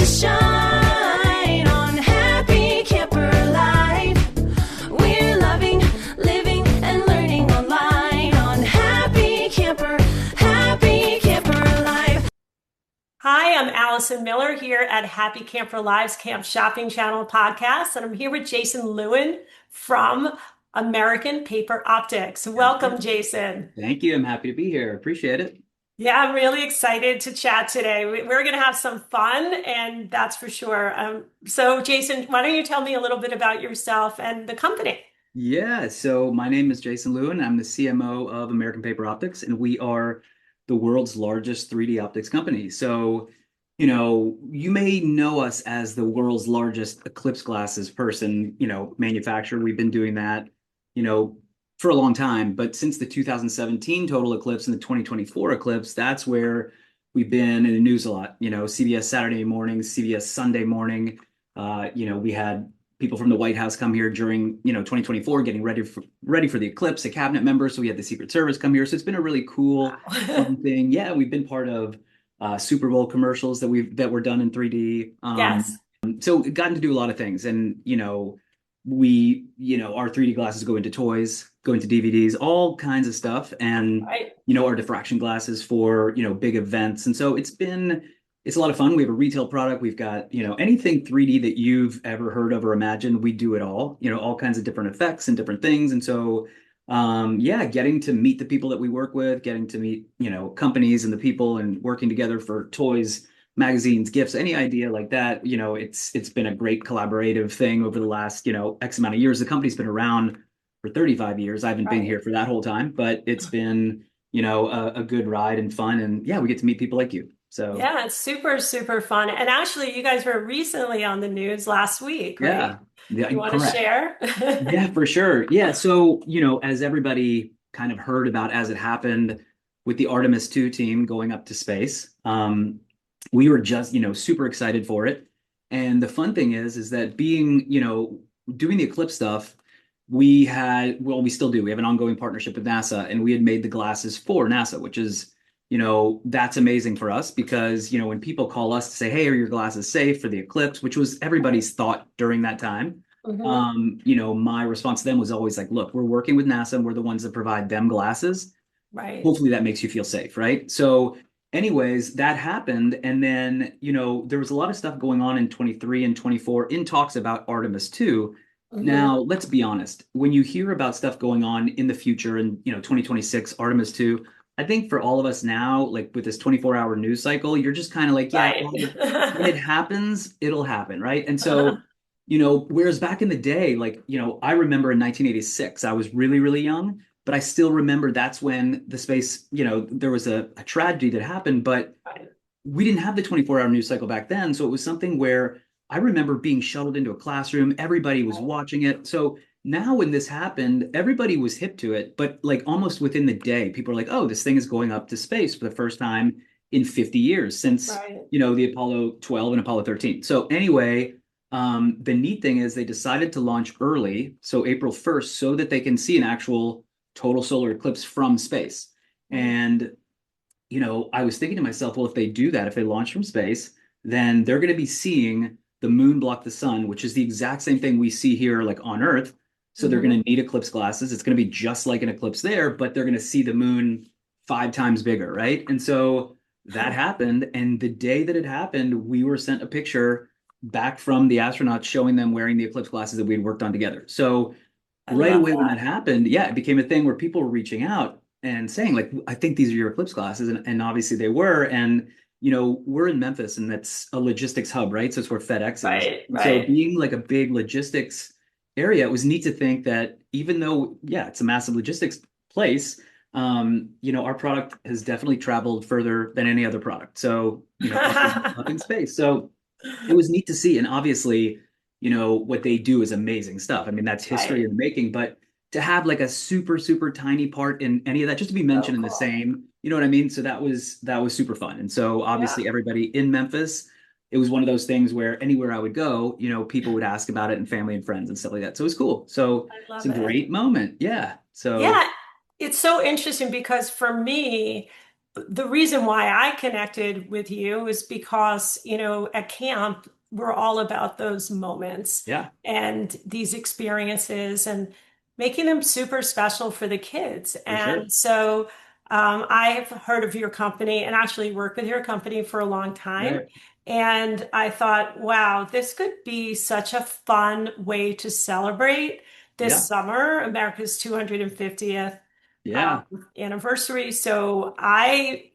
shine on Happy Camper Life. We're loving, living, and learning online on Happy Camper Life. Hi, I'm Allison Miller here at Happy Camper Live's Camp Shopping Channel podcast, and I'm here with Jason Lewin from American Paper Optics. Welcome, Jason. Thank you. I'm happy to be here. Appreciate it. Yeah, I'm really excited to chat today. We're going to have some fun, and that's for sure. So, Jason, why don't you tell me a little bit about yourself and the company? Yeah, so my name is Jason Lewin. I'm the CMO of American Paper Optics, and we are the world's largest 3D optics company. So, you may know us as the world's largest eclipse glasses person, manufacturer. We've been doing that, for a long time. But since the 2017 total eclipse and the 2024 eclipse, that's where we've been in the news a lot. CBS Saturday morning, CBS Sunday morning. We had people from the White House come here during 2024 getting ready for the eclipse, a cabinet member. So we had the Secret Service come here. So it's been a really cool fun thing. Yeah, we've been part of Super Bowl commercials that were done in 3D. Yes. So gotten to do a lot of things. And our 3D glasses go into toys, go into DVDs, all kinds of stuff. And Right. Our diffraction glasses for big events. And so it's a lot of fun. We have a retail product. We've got, anything 3D that you've ever heard of or imagined, we do it all, all kinds of different effects and different things. And so, getting to meet the people that we work with, getting to meet, companies and the people and working together for toys, magazines, gifts, any idea like that, it's been a great collaborative thing over the last, X amount of years. The company's been around for 35 years. I haven't been here for that whole time, but it's been, a good ride and fun. And yeah, we get to meet people like you. So Yeah, it's super, super fun. And actually, you guys were recently on the news last week, right? yeah, You want to correct. share? Yeah, for sure. Yeah. So, as everybody kind of heard about as it happened with the Artemis 2 team going up to space, we were just, super excited for it. And the fun thing is that being, doing the Eclipse stuff, we still do. We have an ongoing partnership with NASA, and we had made the glasses for NASA, which is, that's amazing for us because, when people call us to say, hey, are your glasses safe for the eclipse, which was everybody's thought during that time. My response to them was always like, look, we're working with NASA and we're the ones that provide them glasses. Right. Hopefully that makes you feel safe, right? So anyways, that happened. And then, there was a lot of stuff going on in 23 and 24 in talks about Artemis 2. Now, let's be honest, when you hear about stuff going on in the future in, 2026, Artemis 2, I think for all of us now, like with this 24-hour news cycle, you're just kind of like, yeah, Right. when it happens, it'll happen, right? And so, whereas back in the day, like, I remember in 1986, I was really, really young, but I still remember that's when the space, there was a tragedy that happened, but Right. we didn't have the 24-hour news cycle back then. So it was something where I remember being shuttled into a classroom, everybody was watching it. So now when this happened, everybody was hip to it, but like almost within the day, people are like, oh, this thing is going up to space for the first time in 50 years since, Right. the Apollo 12 and Apollo 13. So anyway, the neat thing is they decided to launch early, so April 1st, so that they can see an actual total solar eclipse from space. And, I was thinking to myself, well, if they do that, if they launch from space, then they're going to be seeing the moon block the sun, which is the exact same thing we see here, like on Earth. So they're going to need eclipse glasses. It's going to be just like an eclipse there, but they're going to see the moon 5 times bigger, right? And so that happened. And the day that it happened, we were sent a picture back from the astronauts showing them wearing the eclipse glasses that we had worked on together. So right away when that happened, yeah, it became a thing where people were reaching out and saying, like, I think these are your eclipse glasses. And obviously they were. And we're in Memphis, and that's a logistics hub, right? So it's where FedEx is. Right. So being like a big logistics area, it was neat to think that even though, yeah, it's a massive logistics place, our product has definitely traveled further than any other product. So, up in space. So it was neat to see. And obviously, what they do is amazing stuff. I mean, that's history in the making, but to have like a super, super tiny part in any of that, just to be mentioned in the same, you know what I mean? So that was super fun. And so obviously everybody in Memphis, it was one of those things where anywhere I would go, people would ask about it and family and friends and stuff like that. So it was cool. So it's a great moment. Yeah. So Yeah, it's so interesting because for me, the reason why I connected with you is because, at camp, we're all about those moments Yeah, and these experiences and making them super special for the kids. for sure. And so I've heard of your company and actually worked with your company for a long time. Right. And I thought, wow, this could be such a fun way to celebrate this Yeah. summer, America's 250th Yeah. anniversary. So I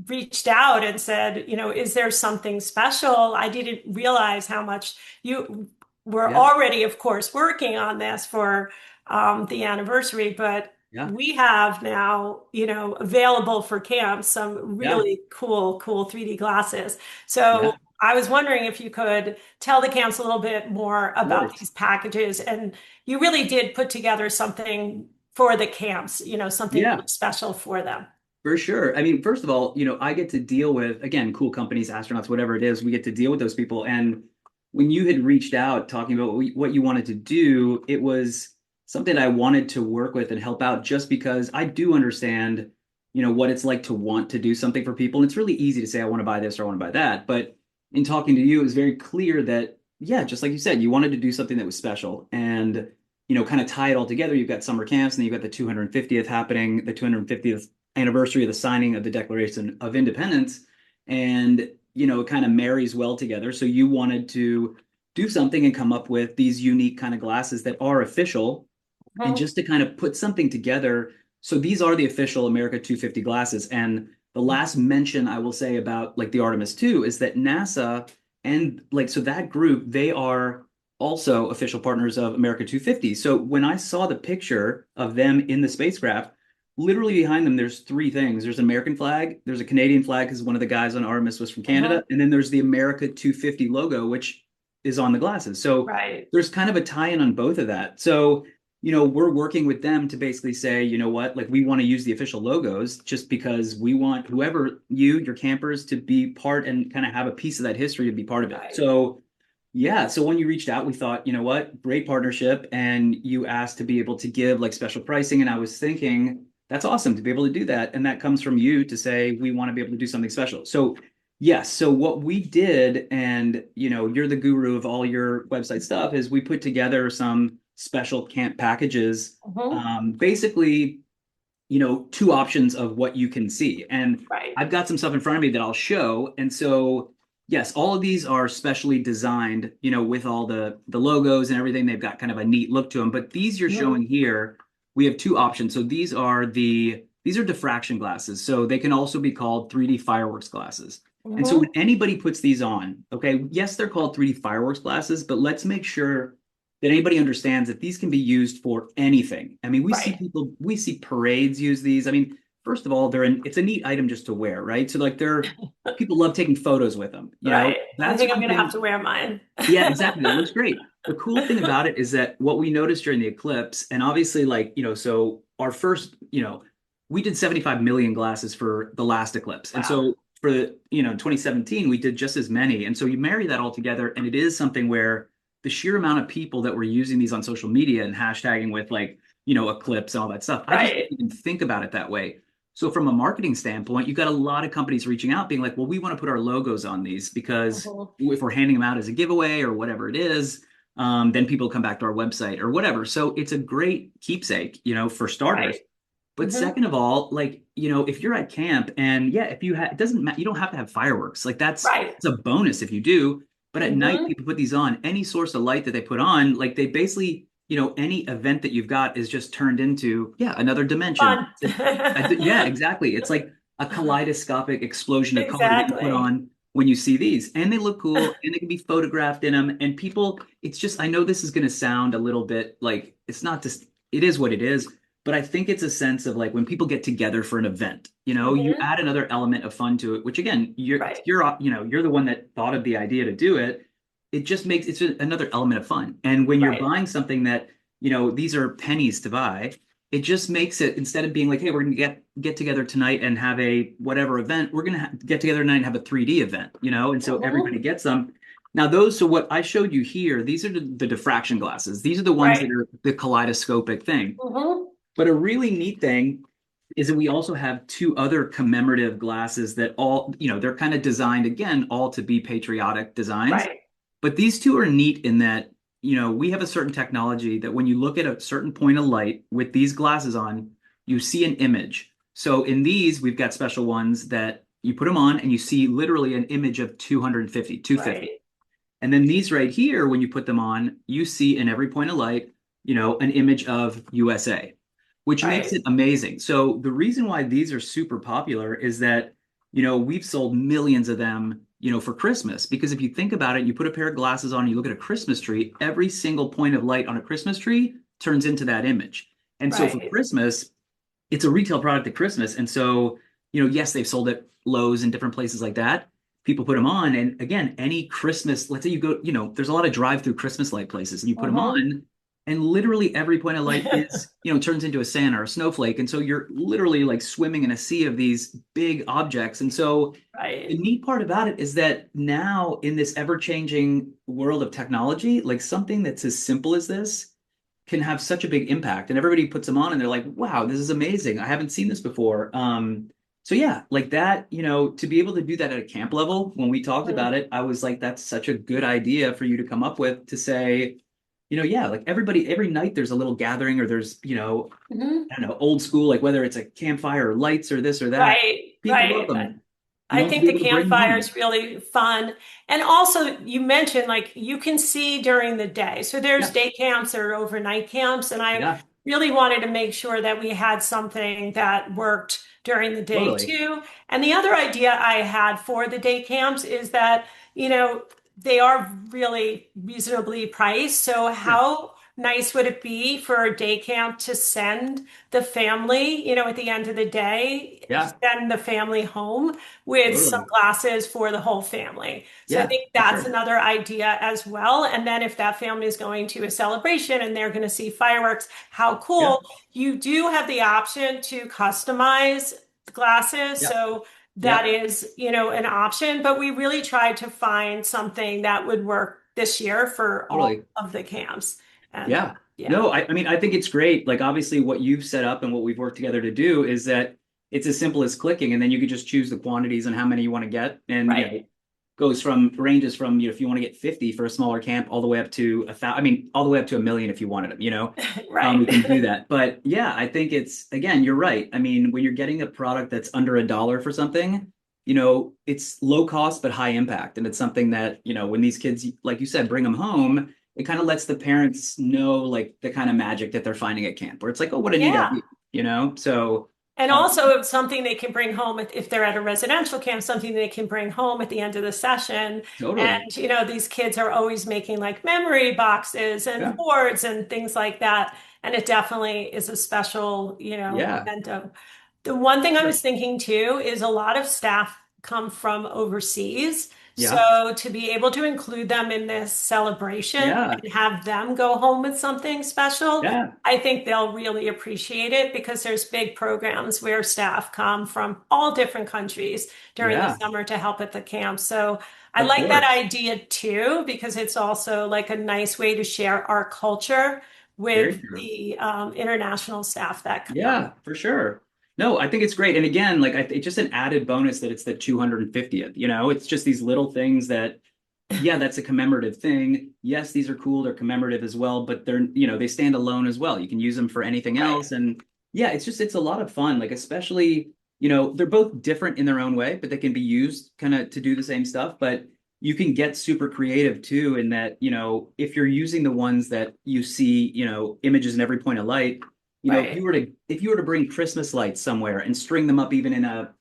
reached out and said, is there something special? I didn't realize how much you were Yeah. already, of course, working on this for the anniversary, but Yeah. we have now, available for camp some Yeah. really cool 3D glasses. Yeah. So I was wondering if you could tell the camps a little bit more Of about course. these packages. And you really did put together something for the camps, something Yeah. really special for them. For sure. I mean, first of all, I get to deal with, again, cool companies, astronauts, whatever it is, we get to deal with those people. And when you had reached out talking about what you wanted to do, it was something I wanted to work with and help out just because I do understand, what it's like to want to do something for people. And it's really easy to say, I want to buy this or I want to buy that. But in talking to you, it was very clear that, yeah, just like you said, you wanted to do something that was special and, kind of tie it all together. You've got summer camps and then you've got the 250th happening, the 250th anniversary of the signing of the Declaration of Independence. And, it kind of marries well together. So you wanted to do something and come up with these unique kind of glasses that are official and Mhm. just to kind of put something together. So these are the official America 250 glasses. And the last mention I will say about like the Artemis 2 is that NASA and like, so that group, they are also official partners of America 250. So when I saw the picture of them in the spacecraft, literally behind them, there's three things. There's an American flag, there's a Canadian flag because one of the guys on Artemis was from Canada, Mhm. and then there's the America 250 logo, which is on the glasses. So Right. there's kind of a tie-in on both of that. So, we're working with them to basically say, you know what, like we want to use the official logos just because we want whoever your campers to be part and kind of have a piece of that history to be part of it. Right. So yeah, so when you reached out, we thought, you know what, great partnership. And you asked to be able to give like special pricing. And I was thinking, that's awesome to be able to do that. And that comes from you to say, we want to be able to do something special. So, yes. So, what we did, and you're the guru of all your website stuff, is we put together some special camp packages. Mhm. Basically, two options of what you can see. And Right. I've got some stuff in front of me that I'll show. And so, yes, all of these are specially designed, with all the logos and everything. They've got kind of a neat look to them. But these you're Mhm. showing here, we have two options. So these are diffraction glasses. So they can also be called 3D fireworks glasses. And so when Mhm. anybody puts these on, okay, yes, they're called 3D fireworks glasses, but let's make sure that anybody understands that these can be used for anything. I mean, Right. we see parades use these. I mean, first of all, it's a neat item just to wear, right? So like people love taking photos with them, Right. I That's think I'm one gonna have thing. to wear mine. Yeah, exactly. That looks great. The cool thing about it is that what we noticed during the eclipse, and obviously, like, so our first, we did 75 million glasses for the last eclipse. And Wow. so for 2017, we did just as many. And so you marry that all together, and it is something where the sheer amount of people that were using these on social media and hashtagging with like, eclipse and all that stuff, I just didn't Right. even think about it that way. So from a marketing standpoint, you've got a lot of companies reaching out being like, well, we want to put our logos on these because Mhm. if we're handing them out as a giveaway or whatever it is, then people come back to our website or whatever. So it's a great keepsake, for starters. Right. But Mhm. second of all, like, if you're at camp and yeah, if you have, it doesn't matter, you don't have to have fireworks. Like Right. it's a bonus if you do. But at night, Mhm. people put these on. Any source of light that they put on, like they basically, any event that you've got is just turned into, yeah, another dimension. Fun. Yeah, exactly. It's like a kaleidoscopic explosion of color that you put Exactly. on when you see these. And they look cool and they can be photographed in them. And people, it's just, I know this is going to sound a little bit like it's not just, it is what it is. But I think it's a sense of like when people get together for an event, you Mhm. add another element of fun to it, which again, Right. you're the one that thought of the idea to do it. It just makes it's another element of fun. And when you're Right. buying something that, these are pennies to buy, it just makes it instead of being like, hey, we're gonna get together tonight and have a whatever event, we're gonna get together tonight and have a 3D event, and so everybody Mhm. gets them. Now those, so what I showed you here, these are the diffraction glasses. These are the ones that Right. are the kaleidoscopic thing. Mhm. But a really neat thing is that we also have two other commemorative glasses that all, they're kind of designed again, all to be patriotic designs. Right, But these two are neat in that, we have a certain technology that when you look at a certain point of light with these glasses on, you see an image. So in these, we've got special ones that you put them on and you see literally an image of 250, 250. right, And then these right here, when you put them on, you see in every point of light, an image of USA, which makes right. it amazing. So the reason why these are super popular is that, we've sold millions of them, for Christmas. Because if you think about it, you put a pair of glasses on, you look at a Christmas tree, every single point of light on a Christmas tree turns into that image. And so for Right. Christmas, it's a retail product at Christmas. And so, yes, they've sold at Lowe's and different places like that. People put them on. And again, any Christmas, let's say you go, there's a lot of drive-through Christmas light places and you put them Mhm. on and literally every point of light is, turns into a Santa or a snowflake. And so you're literally like swimming in a sea of these big objects. And so the Right. neat part about it is that now in this ever-changing world of technology, like something that's as simple as this can have such a big impact, and everybody puts them on and they're like, wow, this is amazing, I haven't seen this before. So yeah, like that, to be able to do that at a camp level, when we talked Mhm. about it, I was like, that's such a good idea for you to come up with, to say, yeah, like everybody, every night there's a little gathering, or there's, Mhm. I don't know, old school, like whether it's a campfire or lights or this or that, Right, people love right. them, I to think be the able to bring them campfire home. is really fun. And also, you mentioned like you can see during the day. So there's Yeah, day camps or overnight camps. And I yeah, really wanted to make sure that we had something that worked during the day totally. too. And the other idea I had for the day camps is that, you know, they are really reasonably priced. So Yeah, how nice would it be for a day camp to send the family, at the end of the day, yeah, send the family home with totally. sunglasses for the whole family. So I Yeah, think for that's sure. another idea as well. And then if that family is going to a celebration and they're going to see fireworks, how Yeah, cool. You do have the option to customize the glasses. yeah, So that yeah, is, an option, but we really tried to find something that would work this year for all totally. of the camps. And Yeah. yeah, No, I mean, I think it's great. Like, obviously, what you've set up and what we've worked together to do is that it's as simple as clicking, and then you could just choose the quantities and how many you want to get. And, right, ranges from, if you want to get 50 for a smaller camp, all the way up to all the way up to 1 million if you wanted them, we can do right. that. But yeah, I think again, you're right. I mean, when you're getting a product that's under $1 for something, it's low cost but high impact. And it's something that, when these kids, like you said, bring them home, it kind of lets the parents know like the kind of magic that they're finding at camp, where it's like, oh, what a neat Yeah. idea, So And um, also it's something they can bring home if they're at a residential camp, something they can bring home at the end of the session. totally. And, these kids are always making like memory boxes and Yeah. boards and things like that. And it definitely is a special, Yeah. memento. The one thing I Sure. was thinking too is a lot of staff come from overseas. Yeah. So to be able to include them in this celebration Yeah. and have them go home with something special, Yeah. I think they'll really appreciate it because there's big programs where staff come from all different countries during the Yeah. summer to help at the camp. So I Of like that course. idea too because it's also like a nice way to share our culture Very with true. the international staff that come. Yeah, for sure. No, I think it's great. And again, like it's just an added bonus that it's the 250th, it's just these little things that, yeah, that's a commemorative thing. Yes, these are cool. They're commemorative as well, but they're, they stand alone as well. You can use them for anything Right, else. And yeah, it's a lot of fun. Like, especially, they're both different in their own way, but they can be used kind of to do the same stuff. But you can get super creative too, in that, if you're using the ones that you see, images in every point of light, right, if you were to bring Christmas lights somewhere and string them up even in a,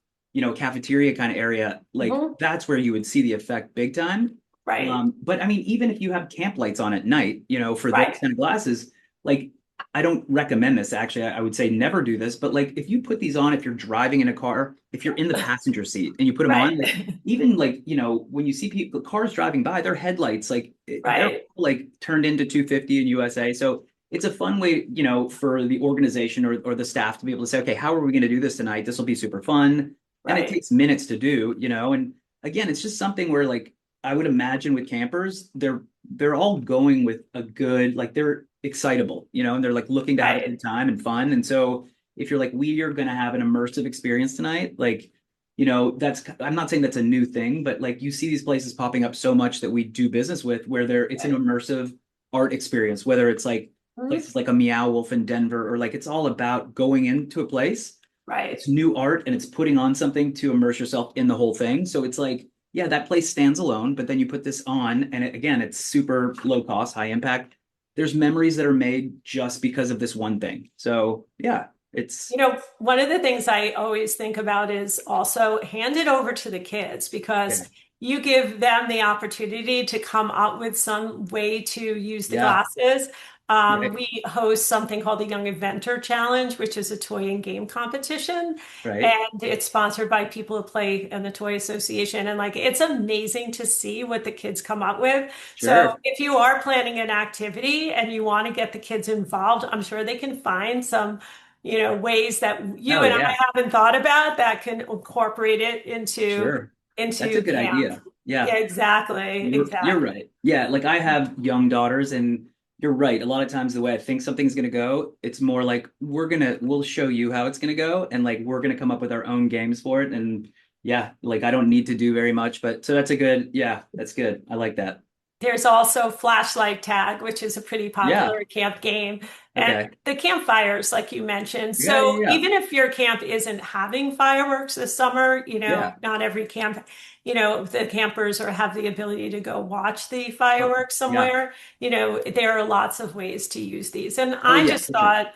cafeteria kind of area, like mhm, that's where you would see the effect big time. right, But I mean, even if you have camp lights on at night, for those right, kind of glasses, like I don't recommend this actually. I would say never do this, but like if you put these on, if you're driving in a car, if you're in the passenger seat and you put them on, like right, even like, when you see people, cars driving by, their headlights, like they're right, like turned into 250 in USA. So it's a fun way, for the organization or the staff to be able to say, okay, how are we going to do this tonight? This will be super fun. And it right, takes minutes to do, and again, it's just something where like I would imagine with campers, they're all going with a good, like they're excitable, and they're like looking to have a right. good time and fun. And so if you're like, we are going to have an immersive experience tonight, like, you know, that's, I'm not saying that's a new thing, but like you see these places popping up so much that we do business with where it's an immersive art experience, whether it's like places like a Meow Wolf in Denver, or like it's all about going into a place. Right. It's new art and it's putting on something to immerse yourself in the whole thing. So it's like, yeah, that place stands alone, but then you put this on and again, it's super low cost, high impact. There's memories that are made just because of this one thing. So yeah, it's, You know, one of the things I always think about is also hand it over to the kids, yeah, because you give them the opportunity to come up with some way to use the yeah, glasses. right, We host something called the Young Inventor Challenge, which is a toy and game competition. right, And it's sponsored by people who play in the Toy Association. And like, it's amazing to see what the kids come up with. So sure. if you are planning an activity and you want to get the kids involved, I'm sure they can find some, ways that you Oh and I yeah, haven't thought about that can incorporate it into sure. That's a into good camp. idea. Yeah. Yeah, exactly. You're Exactly. right. Yeah, like I have young daughters and you're right. A lot of times the way I think something's gonna go, it's more like we'll show you how it's gonna go and like we're gonna come up with our own games for it. And yeah, like I don't need to do very much, but so that's a good, yeah, that's good. I like that. There's also flashlight tag, which is a pretty Yeah. popular camp game, and Okay. the campfires, like you mentioned. Yeah, yeah, So yeah. even if your camp isn't having fireworks this summer, Yeah. not every camp, the campers or have the ability to go watch the Oh, fireworks yeah. somewhere. There are lots of ways to use these. And Oh I yeah, just for sure. thought,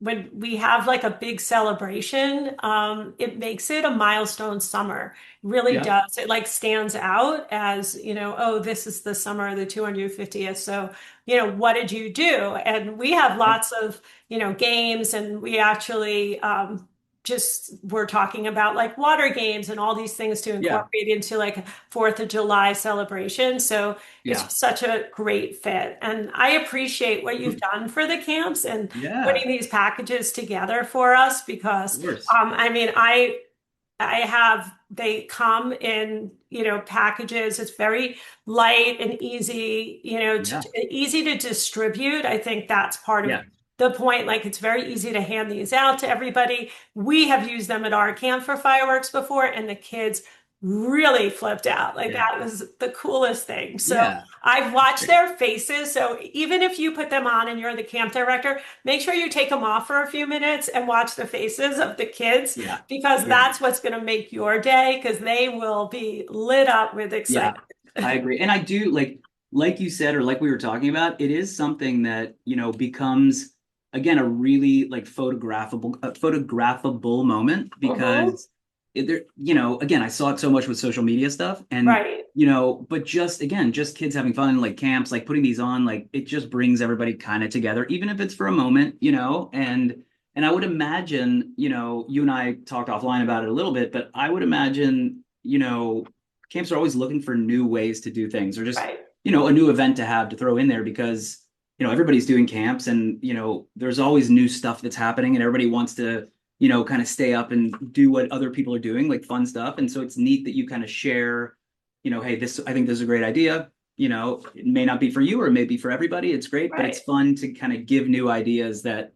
when we have like a big celebration, it makes it a milestone summer. Really Yeah. does. It like stands out as, oh, this is the summer of the 250th. So, what did you do? And we have Yeah. lots of, games, and we actually just we're talking about like water games and all these things to Yeah. incorporate into like a 4th of July celebration. So Yeah. it's such a great fit. And I appreciate what you've done for the camps and Yeah. putting these packages together for us, because Of course. I mean, I have, they come in, packages. It's very light and easy, Yeah. easy to distribute. I think that's part of Yeah. the point. Like, it's very easy to hand these out to everybody. We have used them at our camp for fireworks before, and the kids really flipped out. Like, Yeah. that was the coolest thing. So Yeah. I've watched their faces. So even if you put them on and you're the camp director, make sure you take them off for a few minutes and watch the faces of the kids, Yeah. because Yeah. that's what's going to make your day, because they will be lit up with Yeah, excitement. I agree. And I do like you said, or like we were talking about, it is something that, becomes again a really like photographable moment Mhm. because again, I saw it so much with social media stuff and Right. but just again, just kids having fun, like camps, like putting these on, like it just brings everybody kind of together, even if it's for a moment, and I would imagine, you and I talked offline about it a little bit, but I would imagine, camps are always looking for new ways to do things or just, Right. a new event to have to throw in there because, everybody's doing camps and, there's always new stuff that's happening and everybody wants to, kind of stay up and do what other people are doing, like fun stuff. And so it's neat that you kind of share, hey, I think this is a great idea. It may not be for you or it may be for everybody. It's great, but it's Right. fun to kind of give new ideas that,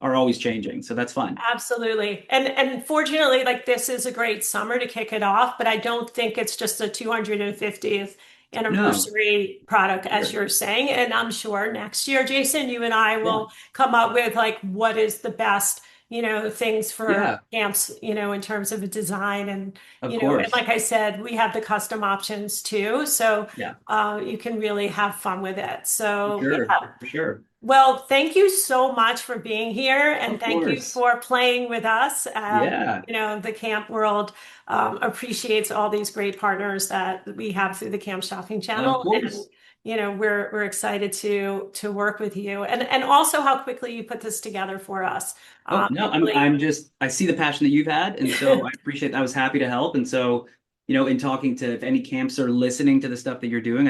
are always changing. So that's fun. Absolutely. And fortunately, like, this is a great summer to kick it off, but I don't think it's just a 250th No, anniversary product, as sure. you're saying. And I'm sure next year, Jason, you and I Yeah. will come up with like what is the best, things for Yeah, camps, in terms of a design. And, of and course. like I said, we have the custom options too. So Yeah, you can really have fun with it. for So sure. yeah. For sure. Well, thank you so much for being here, and Of thank you course. for playing with us. Yeah, The camp world appreciates all these great partners that we have through the Camp Shopping of Channel, and course. we're excited to work with you, and also how quickly you put this together for us. Oh, no, It I'm really, just I see the passion that you've had, and so I appreciate that. I was happy to help. And so, in talking to if any camps are listening to the stuff that you're doing,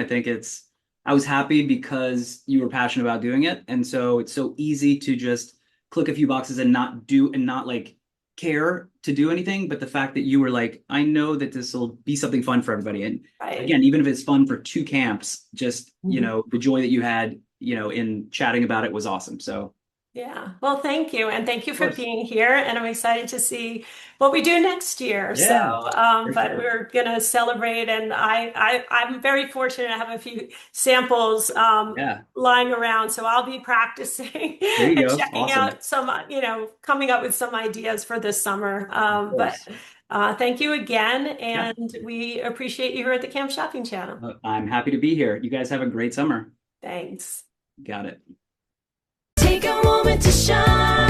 I was happy because you were passionate about doing it. And so it's so easy to just click a few boxes and not like care to do anything. But the fact that you were like, I know that this will be something fun for everybody. And right. again, even if it's fun for two camps, just, Mhm. the joy that you had, in chatting about it was awesome. So Yeah. Well, thank you. And thank you Of for course. being here. And I'm excited to see what we do next year. So, Yeah, for but sure. we're going to celebrate. And I'm very fortunate to have a few samples Yeah, lying around. So I'll be practicing there you and go. checking Awesome. out some, coming up with some ideas for this summer. Of But course. thank you again. Yeah, And we appreciate you here at the Camp Shopping Channel. I'm happy to be here. You guys have a great summer. Thanks. Got it. Take a moment to shine.